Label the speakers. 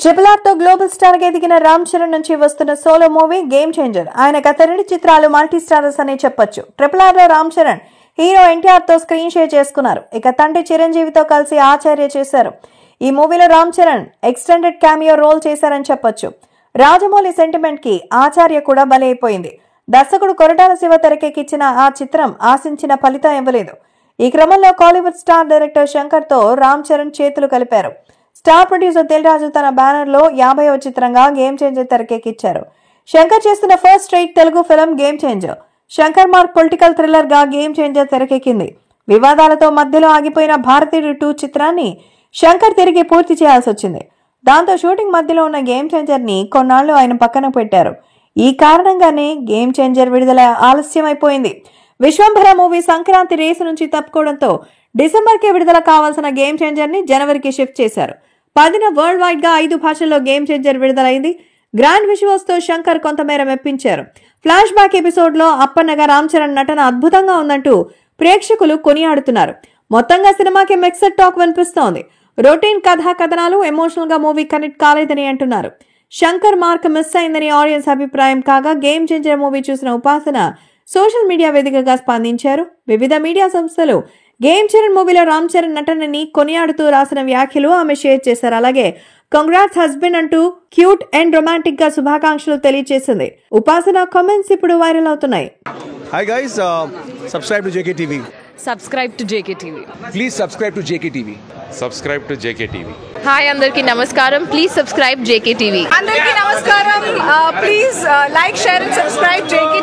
Speaker 1: Triple తో global star గా ఎదిగిన రామ్ చరణ్ నుంచి వస్తున్న సోలో మూవీ గేమ్ చేంజర్. ఆయన గత 2 చిత్రాలు మల్టీ స్టారర్స్ అనే చెప్పొచ్చు. ట్రిపుల్ లో రామ్ చరణ్ హీరో ఎన్టీఆర్ తో స్క్రీన్ షేర్ చేసుకున్నారు. ఇక తండ్రి చిరంజీవితో కలిసి ఆచార్య చేశారు. ఈ మూవీలో Ram Charan extended cameo role చేశారని చెప్పొచ్చు. రాజమౌళి సెంటిమెంట్ కి ఆచార్య కూడా బలైపోయింది. దర్శకుడు కొరటాల శివ తెరకెక్కించిన ఆ చిత్రం ఆశించిన ఫలితం ఇవ్వలేదు. ఈ క్రమంలో కాలీవుడ్ స్టార్ డైరెక్టర్ శంకర్ తో రామ్ చరణ్ చేతులు కలిపారు. స్టార్ ప్రొడ్యూసర్ దిల్ రాజు తన బ్యానర్ లో 50వ చిత్రంగా గేమ్ చేంజర్ తెరకెక్కించారు. శంకర్ చేస్తున్న first straight Telugu film game changer. Shankar mark political thriller గా గేమ్ చేంజర్ తెరకెక్కింది. వివాదాలతో మధ్యలో ఆగిపోయిన భారతీయుడు 2 చిత్రాన్ని శంకర్ తిరిగి పూర్తి చేయాల్సి వచ్చింది. దాంతో షూటింగ్ మధ్యలో ఉన్న గేమ్ చేంజర్ ని కొన్నాళ్లు ఆయన పక్కన పెట్టారు. ఈ కారణంగానే గేమ్ చేంజర్ విడుదల ఆలస్యమైపోయింది. విశ్వంభర మూవీ సంక్రాంతి రేసు నుంచి తప్పుకోవడంతో డిసెంబర్ కి విడుదల కావాల్సిన గేమ్ చేంజర్ ని జనవరికి షిఫ్ట్ చేశారు. 10న వరల్డ్ వైడ్ గా 5 భాషల్లో గేమ్ చేంజర్ విడుదలైంది. గ్రాండ్ విజువల్స్ తో శంకర్ కొంతమేర మెప్పించారు. ఫ్లాష్ బ్యాక్ ఎపిసోడ్ లో అప్పన్నగా రామ్ చరణ్ నటన అద్భుతంగా ఉందంటూ ప్రేక్షకులు కొనియాడుతున్నారు. మొత్తంగా సినిమాకి మిక్స్డ్ టాక్ వినిపిస్తోంది. రొటీన్ కథా కథనాలు ఎమోషనల్ గా మూవీ కనెక్ట్ కాలేదని అంటున్నారు. శంకర్ మార్క్ మిస్ అయిందని ఆడియన్స్ అభిప్రాయం కాగా గేమ్ చేంజర్ మూవీ చూసిన ఉపాసన సోషల్ మీడియా వేదికగా స్పందించారు. వివిధ మీడియా సంస్థలు గేమ్ చరణ్ మూవీలో రామ్ చరణ్ నటనని కొనియాడుతూ రాసిన వ్యాఖ్యలు ఆమె షేర్ చేశారు. అలాగే కంగ్రాట్స్ హస్బెండ్ అంటూ క్యూట్ అండ్ రొమాంటిక్ గా శుభాకాంక్షలు తెలియజేసింది. ఉపాసన కామెంట్స్ ఇప్పుడు వైరల్ అవుతున్నాయి.
Speaker 2: Hi guys, subscribe to JKTV.
Speaker 3: Subscribe to JKTV.
Speaker 2: Please subscribe to JKTV.
Speaker 4: Subscribe to JKTV.
Speaker 3: Hi andarki namaskaram. Please subscribe JKTV.
Speaker 5: Andarki namaskaram. Please like, share and subscribe JKTV.